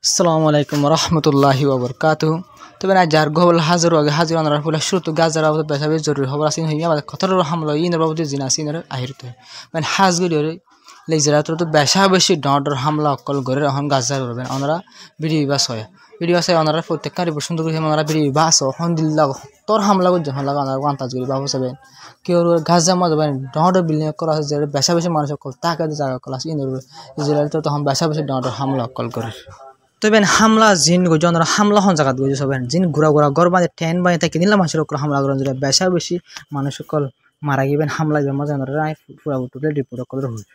আসসালামু আলাইকুম রহমতুল্লাহি ওবরকাতুহু। তবে না যার গহল হাজার আগে হাজির আনার ফলে শুরু গাজার আবদ বেসাবে জরুরি খবর আসিন হইয়া বাদ খতর হামলা ইনর বাবদ জিনা সিনর আহিরত মানে হাজগুলি লেজরা তো বেশা বেশি ডর হামলা অকল করে এখন গাজার করবেন ওনারা ভিডিও বাস ওনারা প্রত্যেকটা পছন্দ করে ওনারা ভিডিও বাস এখন দিল্লা তোর হামলা করে যখন লাগা ওনারা আন্তাজ করি বাবু সাবেন কেউ গাজা মাঝে ডর বিল্ডিং করা আছে যে বেশা বেশি মানুষ অকল তাকে জায়গা কল আছে ইনর ইসরায়েল তো তখন বেশা বেশি ডর হামলা অকল করে। তবে হামলা জিন গজ হামলা হন জায়গা গজ সবেন জিন ঘুরা ঘুরা গড় বাঁধে ট্রেন বাঁধে তাকে নিলাম মানুষের হামলা করেন যদি বেশা বেশি মানুষ সকল মারা গিয়েবেন হামলা গিয়ে মাঝে পুরা টোটাল রিপোর্ট করে হয়ে।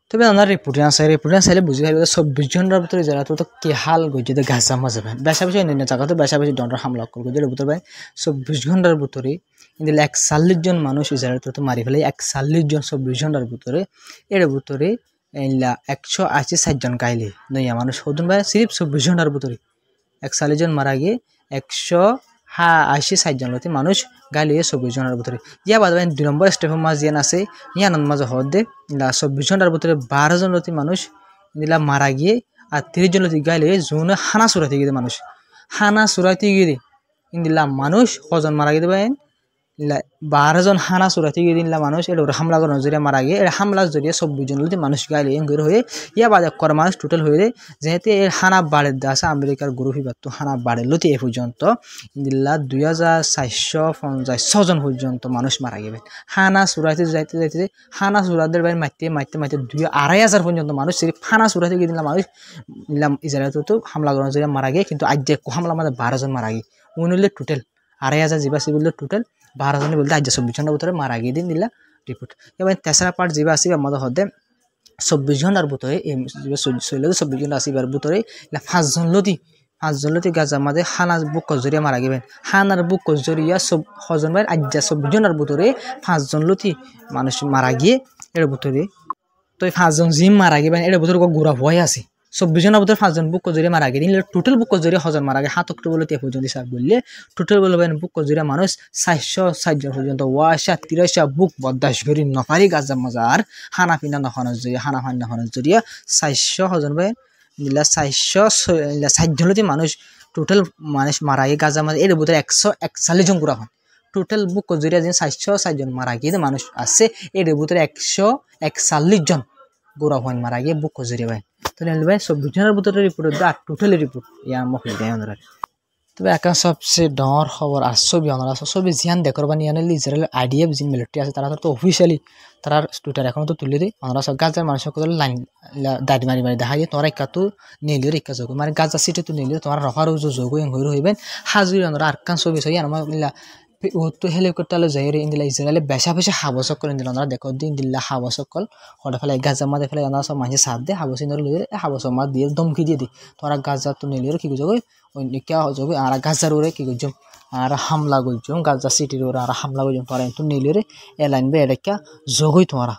তবে আমরা রিপোর্টে চাইলে বুঝি পারবে 24 ঘন্টার ভিতরে যারা তো কে হাল গজে গাছা মাঝে বেশা বেশি অন্যান্য জায়গাতে বেশা বেশি ডন্ডার হামলা করে গজের ভিতরে ভাই 24 ঘন্টার ভিতরে কিন্তু 41 জন মানুষ ইসরায়েল তো মারি ফেলে 41 জন 24 ঘন্টার ভিতরে এর ভিতরে 180 জন গাইলে নইয়া মানুষ হতুন ভাই সিরিফ 24 ঘন্টার ভিতরে 41 জন মারা গিয়ে 180 জন মানুষ গাইলে 24 জনের ভিতরে ইয়া বাদ 2 নম্বর স্টেপের মাঝ জিয়ান আছে ইয়ানন মাঝে হদ দে 24 ঘন্টার ভিতরে 12 জন মানুষ ইলা মারা গিয়ে আর 30 জন গাইলে জোনে হানা সুরাতে গিয়ে মানুষ হানা সুরাতে গিয়ে ইন্দিলা মানুষ কজন মারা গিয়ে ভাই 12 জন হানা সুরাতে গিয়ে দিনলা মানুষ এর হামলা করার জরিয়া মারা গিয়ে এর হামলার জরিয়া 24 জন মানুষ গাইলে এঙ্গুর হয়ে ইয়া বাদ কর মানুষ টোটাল হয়ে যেহেতু এর হানা বাড়ের দাসা আমেরিকার গ্রুপ তো হানা বাড়ে লতি এ পর্যন্ত ইন্দিল্লা 2456 জন পর্যন্ত মানুষ মারা গেবেন হানা সুরাতে যাইতে যাইতে হানা সুরাদের বাইরে মাইতে 2,500 পর্যন্ত মানুষ হানা সুরাতে গিয়ে দিনলা মানুষ ইসরায়েল তো হামলা করার জরিয়া মারা গিয়ে কিন্তু আজ যে হামলা মাঝে 12 জন মারা গিয়ে উনিলে টোটাল 2,500 জিবা সিবিল টোটাল 12 জন বলতে আজ 24 ঘন্টার ভিতরে মারা গিয়ে দিন দিলা রিপোর্ট এবার তেসরা পার্ট যা আসবে আমাদের হদে 24 ঘন্টার ভিতরে 24 ঘন্টা আসিবার ভিতরে 5 জন লতি গাজার মাঝে হানার বুক জরিয়া মারা গেবেন হানার বুক জরিয়া সব হজন ভাই আজ 24 ঘন্টার ভিতরে 5 জন লতি মানুষ মারা গিয়ে এর ভিতরে তো 5 জন জিম মারা গেবেন এর ভিতরে গুড়া ভয় আছে 24 জনের ভিতরে 5 জন বুক জরিয়া মারা গিয়ে টোটাল বুক জরিয়া হজন মারা গিয়ে 7 অক্টোবর তে পর্যন্ত হিসাব বললে টোটাল বলবেন বুক জরিয়া মানুষ 460 জন পর্যন্ত 83 বুক বদাস করি নপারি গাজার মাজার হানা পিনা নখানোর জরিয়া হানা ফান নখানোর জরিয়া 400 হজন ভাই নিলা 460 জনতি মানুষ টোটাল মানুষ মারা গিয়ে গাজার মাঝে এর ভিতরে 141 জন গুড়া হয় টোটাল বুক জরিয়া যে 460 জন মারা গিয়ে মানুষ আছে এর ভিতরে 141 জন গুড়া হয় মারা গিয়ে বুক জরিয়া ভাই তো ভাই 24 জনের ভিতরে রিপোর্ট আর টোটাল রিপোর্ট ইয়া মহল দেয় ওনারা। তবে এখন সবচেয়ে ডর খবর আসবি ওনারা সবই জিয়ান দেখরবা নিয়ে আনলে ইসরায়েল আইডিএফ যে মিলিটারি আছে তারা তো অফিসিয়ালি তারা টুইটার এখন তো তুলে দিই ওনারা সব গাজার মানুষের কথা লাইন দাঁড়ি মারি দেখা যায় তোরা একা তো নিলিও একা যোগ মানে গাজা সিটে তো নিলিও তোমার রফার যোগ হইবেন হাজুরি ওনারা আর কান ছবি ছবি আমার তো হেলিকপ্টার যাই ইন্দিলা ইসরায়েলে বেশা বেশি হাবস করে দিল ওনারা দেখো দিন দিল্লা হাবস কল হঠাৎ ফেলে গাজা মাঝে ফেলে ওনারা সব মাঝে সাথ দিয়ে হাবস লইলে হাবস মাছ দিয়ে দমকি দিয়ে দিই তোরা গাজা তো নিলিও কি করছো ওই কে যাবে আর গাজার ওরে কি করছো আর হামলা করছো গাজা সিটির ওরা আর হামলা করছো তোরা কিন্তু নিলিও এ লাইন বে এটা যোগই তোমরা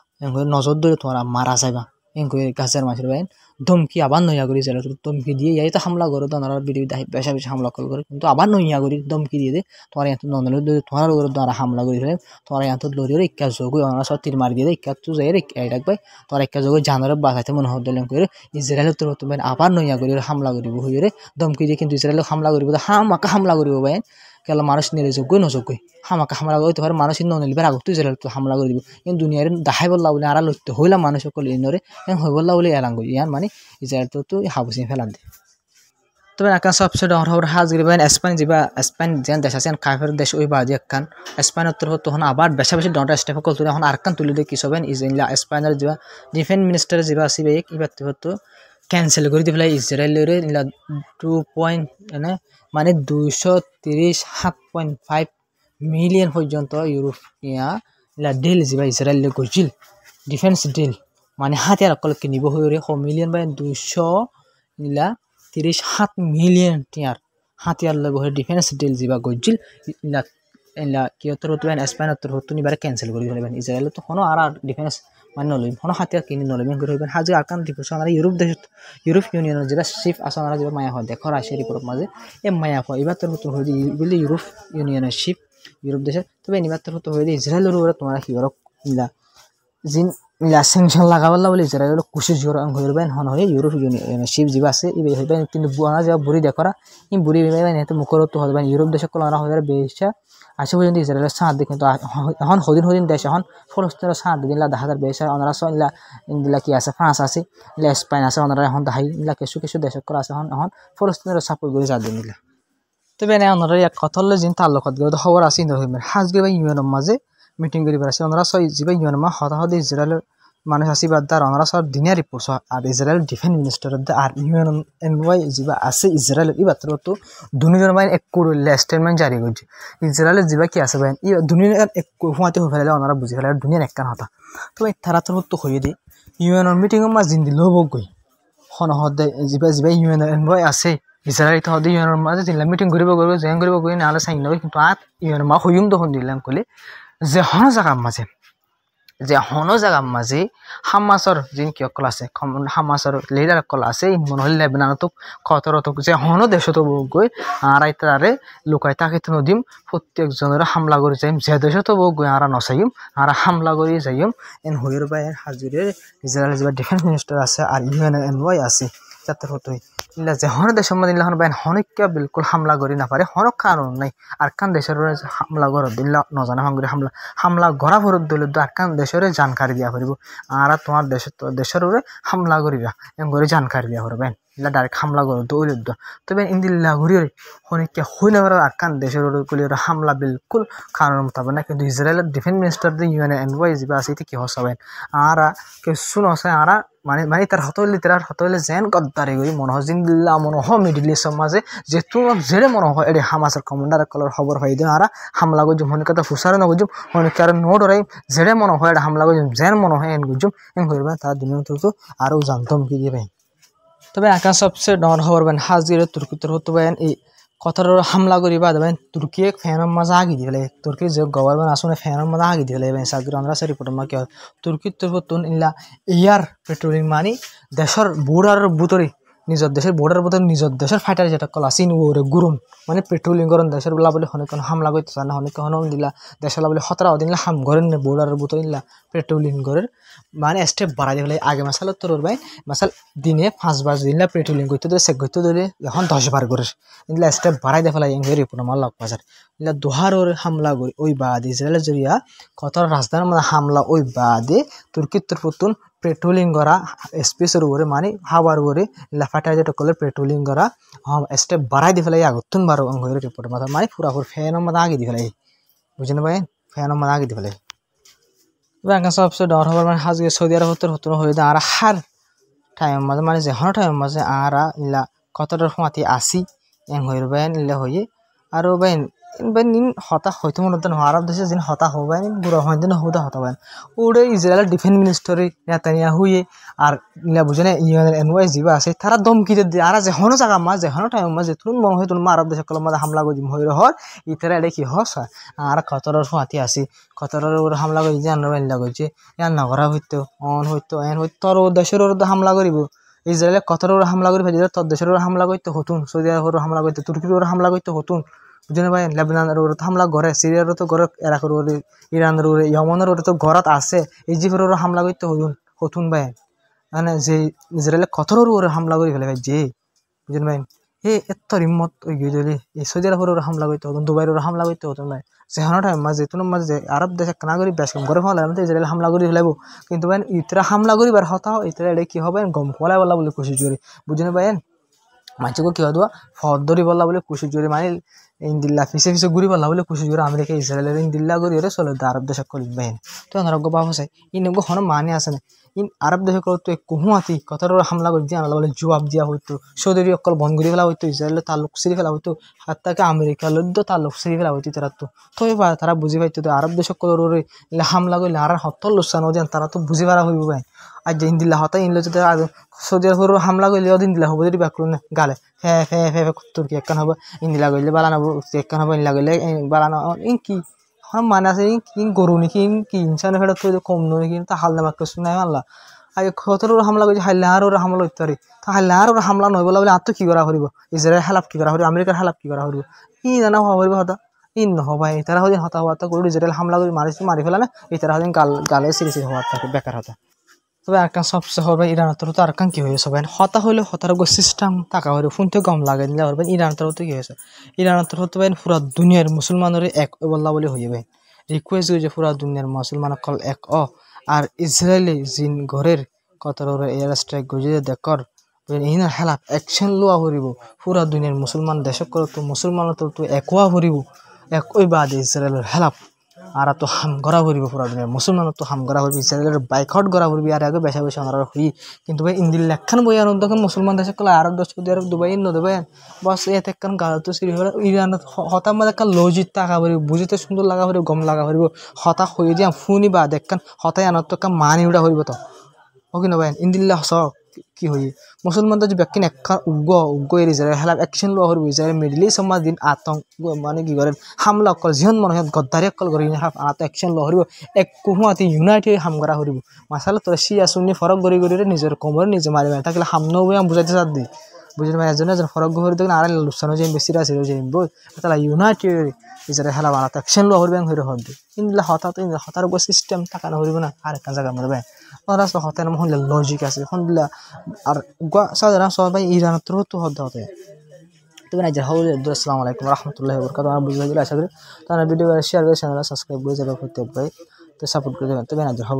নজর ধরে তোমরা মারা যাবা এনকো গাছের মাছের বাইন ধমকি আবার নইয়া করি যারা ধমকি দিয়ে যাই তো হামলা করো তো ওনারা ভিডিও বেশা বেশি হামলা করে কিন্তু আবার নইয়া করি ধমকি দিয়ে দে তোমার এত নন্দন তোমার দ্বারা হামলা করি ফেলে তোমার এত লড়িয়ে ইকা যোগ ওনারা সব তীর মারি দিয়ে ইকা তো যাই রাখবে তোমার একটা যোগ জানারে বাঁচাইতে মনে হত করে ইসরায়েলের তোর তো আবার নইয়া করি হামলা করিব হইরে ধমকি দিয়ে কিন্তু ইসরায়েল হামলা করিব হামাকা হামলা করিব বাইন কেলা মানুষ নিলে যোগ্য নযোগ্য হামাকা হামলা করে তোমার মানুষ নলিবার আগত ইসরায়েল তো হামলা করে দিব কিন্তু দুনিয়ার দাহাই বললা বলে আর লইতে হইলা মানুষ সকল ইনরে হয়ে বললা বলে এলাঙ্গ ইয়ান মানে ইসরায়েল তো হাবুসিং ফেলান দে। তবে এখন সবচেয়ে ডর খবর হাজগিরি বাইন স্পেন যা স্পেন যেন দেশ আছে কাফের দেশ ওই বাজি একখান স্পেনের তরফ তখন আবার বেশা বেশি ডনটা স্টেপ কল তুলে এখন আরকান তুলে দিয়ে কি সবেন ইসরায়েল স্পেনের যা ডিফেন্স মিনিস্টার যা আসবে এবার তো ক্যান্সেল করে দিয়ে ফেলে ইসরায়েলের 2 মানে 237.5 মিলিয়ন পর্যন্ত ইউরোপিয়া ডিল যা ইসরায়েল গজিল ডিফেন্স ডিল মানে হাতিয়ার অকল কিনিব হয়ে মিলিয়ন বাই 237 মিলিয়ন টিয়ার হাতিয়ার লব হয়ে ডিফেন্স ডিল যা গজিল কিয়তর স্পেনের তরফ নিবারে ক্যান্সেল করে ফেলবেন ইসরায়েল তো কোনো আর ডিফেন্স মানে নলইম কোনো হাতিয়ার কিনে নলইম করে হইবেন হাজির আরকান দিবস আমরা ইউরোপ ইউনিয়নের যেটা শিপ আছে আমরা যেটা মায়া হয় দেখো রাশিয়ার রিপোর্ট মাঝে এ মায়া হয় এবার তোর হয়ে বলে ইউরোপ ইউনিয়নের শিপ ইউরোপ দেশে তবে এবার তোর হয়ে ইসরায়েলের উপরে তোমরা কি করো জিন স্যাংশন লাগাবাল্লা বলে ইসরায়েল কুশি জোর হইবেন হন হয়ে ইউরোপ শিপ যিবা আছে ইবে হইবেন কিন্তু বুয়ানা যা বুড়ি দেখরা ই বুড়ি হইবেন এত মুখরত তো হইবেন ইউরোপ দেশে কলরা হইবে বেশা আসে পর্যন্ত ইসরায়েলের সাথ দেখে কিন্তু এখন হদিন দেশ এখন ফলস্তিনের সাথ দিন লা 10,000 বেশা অনারা সইলা ইন্দিলা কি আছে ফ্রান্স আছে ইলা স্পেন আছে অনারা এখন দাহাই ইলা কিছু দেশ করা আছে এখন ফলস্তিনের সাপোর্ট করে যা দিন দিলা তবে এনে অনারা এক কথালে জিন তাল্লুকাত গরে খবর আছে ইন্দর হইবে হাজগে বা ইউএনের মাঝে মিটিং করি পারছে অনারা সই জিবা ইউএন মা হতাহত ইসরায়েলের মানুষ আসিবাদ তার অনারা সব দিনিয়া রিপোর্ট আর ইসরায়েল ডিফেন্স মিনিস্টার আর ইউএন এনওয়াই জিবা আছে ইসরায়েলের ই বাত্র তো দুনিয়ার মাইন এক করলে স্টেটমেন্ট জারি করছে ইসরায়েলের জিবা কি আছে বাইন ই দুনিয়ার এক হুয়াতে হয়ে ফেলে ওনারা বুঝি ফেলে দুনিয়ার একখান হতা তো তারা তো হয়ে দি ইউএনের মিটিং মা জিন দিল বগই হনহদ জিবা ইউএন এনওয়াই আছে ইসরায়েল তো হদি ইউএনের মাঝে দিলা মিটিং করিব জয়েন করিব কই নালে সাইন নয় কিন্তু আত ইউএন মা হইম তখন দিলাম কলে যে হন জায়গার মাঝে হামাসর যিন কিয়কল আছে হামাসর লিডার কল আছে মনে হল লেবাননতক কতরতক যে হন দেশত গই আর আইতারে লুকাই তাকে তো নদিম প্রত্যেকজনের হামলা করে যাইম যে দেশত গই আর নসাইম আর হামলা করে যাইম এন হইর বাই হাজুরে ইসরায়েল যে ডিফেন্স মিনিস্টার আছে আর ইউএন এনওয়াই আছে যাতে হতই ইলা যে হন দেশের মধ্যে ইলা হন বাইন হনকা বিলকুল হামলা করি না পারে হন কারণ নাই আর কান দেশের হামলা কর দিলা নজানা হাঙ্গরি হামলা গড়া ভরত দিলে আর কান দেশের জানকারি দিয়া পারিব আর তোমার দেশের হামলা করিবা এম করে জানকারি দিয়া পারবেন ইলা ডাইরেক্ট হামলা করো দৌড় তবে ইন্দিল্লা ঘুরি হনিকা হই না আর কান দেশের গুলি হামলা বিলকুল কারণ মতাবে না কিন্তু ইসরায়েলের ডিফেন্স মিনিস্টার ইউএন এনওয়াই জিবা আছে কি হসাবেন আর কিছু নসায় আর মানে তার হতইলে যেন গদ্দারি করি মনে হয় জিন্দিল্লা মনে হয় মিডিল ইস্টের মাঝে যে তোমার জেরে মনে হয় এটি হামাসের কমান্ডার কলর খবর পাই দিন আর হামলা করছুম হনিকা তো ফুসারে না গুজুম হনিকা আর নো ডরাই জেরে মনে হয় এটা হামলা করছুম যেন মনে হয় এন গুজুম এন করবেন তার দুনিয়া তো আরও জানতাম কি দিবেন তবে আঁকা সবচেয়ে ডর খবর বেন হাজিরে তুর্কিতে হতে পারেন এই কথার হামলা করিবা দেবেন তুর্কি ফ্যানের মাঝে আগি দিয়ে ফেলে তুর্কির যে গভর্নমেন্ট আসলে ফ্যানের মাঝে আগি দিয়ে ফেলে সাগর আমরা সে রিপোর্ট মা কি হয় তুর্কির তুন ইলা এয়ার পেট্রোলিং মানি দেশের বোর্ডার বুতরি নিজের দেশের বোর্ডার বুতরি নিজের দেশের ফাইটার যেটা কল আসিন ওরে গুরুম মানে পেট্রোলিং করেন দেশের বলা বলে হনে কোনো হামলা করতে চান না হনে কোনো দিলা দেশের বলে হতরা দিন হাম করেন বোর্ডার বুতরি ইলা পেট্রোলিং করেন মানে স্টেপ বাড়াই দিয়ে ফেলে আগে মাসাল তোর ভাই মাসাল দিনে 5 বার দিলা পেট্রোলিং করতে ধরে চেক করতে ধরে এখন 10 বার করে ইলা স্টেপ বাড়াই দিয়ে ফেলে এঙ্গে রিপোর্ট মাল লাগ বাজার ইলা দুহার ওর হামলা করি ওই বাদে ইসরায়েলের জরিয়া কতর রাজধানীর মধ্যে হামলা ওই বাদে তুর্কির তরফতুন পেট্রোলিং করা স্পেসের উপরে মানে হাওয়ার উপরে লাফাটা যেটা করলে পেট্রোলিং করা স্টেপ বাড়াই দিয়ে ফেলে আগতুন বারো অঙ্গ রিপোর্ট মাথা মানে পুরাপুর ফ্যানের মধ্যে আগে দিয়ে ফেলে বুঝলেন ভাই ফ্যানের মধ্যে আগে দিয়ে ফেলে এবার সবচেয়ে ডর হবার মানে হাজকে সৌদি আরব হতো হয়ে যায় আর হার টাইমের মাঝে মানে যে হন টাইমের মাঝে আর ইলা কতটার সময়তে আসি এন হয়ে বেন ইলা হয়ে আর বেন নিন হতা হয়তো মনে হতো আরব দেশে যিনি হতা হবেন বুড়া হয় দিন হুদা হতা হবেন ওরে ইসরায়েলের ডিফেন্স মিনিস্টারি নেতানিয়া হুয়ে আর ইলা বুঝে না ইউএন এনওয়াই জিবা আছে তারা দমকিতে দিয়ে আর যে হনো জায়গা মাঝে হনো টাইমের মাঝে তুমি মনে হয় তুমি আরব দেশে কলম মাঝে হামলা করে হয়ে হর ইতারা এটা কি হস আর কতটার সময়তে আসি কতটার ওর হামলা করে যে আনরা ইলা করছে ইয়ার নগরা হইতো অন হইতো এন হইতো তোর দেশের ওর হামলা করিব ইসরায়েলে কতটার ওর হামলা করে ফেলে তোর দেশের ওর হামলা করতে হতুন সৌদি আরবের হামলা করতে তুর্কির ওর হামলা করতে হতুন বুঝলেন ভাই লেবাননের ওর তো হামলা করে সিরিয়ারও তো ঘরে এরাকের ওরে ইরানের ওরে ইয়মনের ওরে তো ঘরত আছে ইজিপ্টের ওর হামলা করতে হতুন ভাই মানে যে ইসরায়েলে কতর ওরে হামলা করে ফেলে ভাই যে বুঝলেন ভাই এত রিমত ওই গিয়ে এই সৌদি আরবের ওর হামলা করতে হতুন দুবাইয়ের ওর হামলা করতে হতুন ভাই যেখানে টাইম মাঝে তুন মাঝে আরব দেশে কানা করি বেশ কম করে ফেলাম তো ইসরায়েল হামলা করে ফেলাবো কিন্তু ভাই ইতরা হামলা করিবার হতা ইতরা এটা কি হবে গম ফলাই বলা বলে কোশিশ করি বুঝলেন ভাই মাঝে কি হওয়া ফদরি বলা বলে কোশিশ করি মানে ইন্দিল্লা ফিসে ঘুরি বলা বলে কোশিশ করে আমেরিকা ইসরায়েলের ইন্দিল্লা করি ওরে চলে আরব দেশে করিম বাহিনী তো আরোগ্য বাবু চাই ইনগো হন মানে আছে না ইন আরব দেশে করতো কুহুয়াতি কথার হামলা করে দিয়ে আনলা বলে জবাব দিয়া হইতো সৌদি অকল বন্ধ করে ফেলা হইতো ইসরায়েলের তালুক সিরি ফেলা হইতো হাত তাকে আমেরিকা লদ্য তালুক সিরি ফেলা হইতো তারা তো এবার তারা বুঝি পাইতো আরব দেশে কলরে হামলা করলে আর হত্তর লোকসান দেন তারা তো বুঝি পারা হইব ভাই আর যে ইন্দিল্লা হতা ইনলে যদি সৌদি আরবের হামলা করলে ওদিন দিলা হবো যদি ব্যাকরণ গালে হ্যাঁ হ্যাঁ হ্যাঁ তুর্কি একখান হবে ইন্দিলা করলে বালানো একখান হবে ইন্দিলা করলে বালানো ইন কি হ্যাঁ মানে আছে ইন গরু নাকি ইন কি ইনসানের ফেরত তো কম নয় কিন্তু তা হালদা মাকে শুনে আল্লাহ আর কতর হামলা করছে হাইলে আর ওরা হামলা করতে পারি তা হাইলে আর ওরা হামলা নয় বলা বলে আর তো কি করা করিব ইসরায়েল হেলাপ কি করা করিব আমেরিকার হেলাপ কি করা করিব ই জানা হওয়া করিব হতা ইন নহবাই তারা হদিন হতা হওয়া করে ডিজিটাল হামলা করে মারি ফেলা না এই তারা হদিন গালে সিরিয়াস হওয়ার থাকে বেকার হতা তবে আরকান সবচেয়ে হবে ইরান তো আরকান কি হয়েছে সবাই হতা হলে হতার সিস্টেম টাকা হলে ফোন থেকে কম লাগে দিলে হবে ইরান তো কি হয়েছে ইরান তো হতে পারেন পুরা দুনিয়ার মুসলমানের এক বল্লা বলে হয়ে যাবে রিকোয়েস্ট যে পুরা দুনিয়ার মুসলমান কল এক আর ইসরায়েলি জিন ঘরের কতর এয়ার স্ট্রাইক গজিয়ে দেখর ইনার হেলাপ অ্যাকশন লোয়া ভরিব পুরা দুনিয়ার মুসলমান দেশক তো মুসলমান তো একোয়া ভরিব একই বাদ ইসরায়েলের হেলাপ আর তো হাম গড়া ভরিব পুরা দুনিয়ার মুসলমান তো হাম গড়া ভরবি ইসরায়েলের বাইকআউট গড়া ভরবি আর আগে বেশা বেশা আমরা হই কিন্তু ভাই ইন্দিল লেখান বই আর তখন মুসলমান দেশে কলে আরব দেশ সৌদি আরব দুবাই ইন্ন দেবে বস এত একখান গাল তো সিরি হলে ইরান হতার মধ্যে একটা লজিত টাকা ভরিব বুঝিতে সুন্দর লাগা ভরিব গম লাগা ভরিব হতা হয়ে দিয়া ফুনি বা দেখখান হতায় আনত তো মানি উড়া ভরিব তো ও কি নবেন ইন্দিল্লা হস কি হই মুসলমান তো যে ব্যক্তি একখান উগ্র এরি যায় হেলা অ্যাকশন লোৱা হরিব যায় মিডল ইষ্ট সমাজ দিন আতঙ্ক মানে কি করেন হামলা অকল যিহন মানুহ গদ্দারি অকল কৰি আত অ্যাকশন লোৱা হরিব এক কুহুমাতি ইউনাইটেড হাম করা হরিব মাসালা তোর শিয়া সুন্নি ফরক গড়ি নিজের কোমর নিজে মারি মারি থাকলে হাম নবে বুঝাইতে চার দি বুঝলি মানে এজন এজন ফরক গড়ি দেখেন আর লুসানো যে বেশি আছে যে বই তাহলে ইউনাইটেড ইজারে হেলা বানাতে অ্যাকশন লোৱা হরিব হইরে হদি ইনলা হতার গো সিস্টেম টাকা না হরিব না আর একটা জায়গা মধ্যে ওরা তো হতে না হলে লজিক আছে হনলা আর সাধারণ সবাই ইরান তো হতে তবে না যাও আসসালামু আলাইকুম রহমতুল্লাহি ওয়া বারাকাতুহু আমরা বুঝতে গেলে আশা করি তারা ভিডিও শেয়ার করে চ্যানেল সাবস্ক্রাইব করে যাবে প্রত্যেক ভাই তো সাপোর্ট করে দেবেন তবে না যাও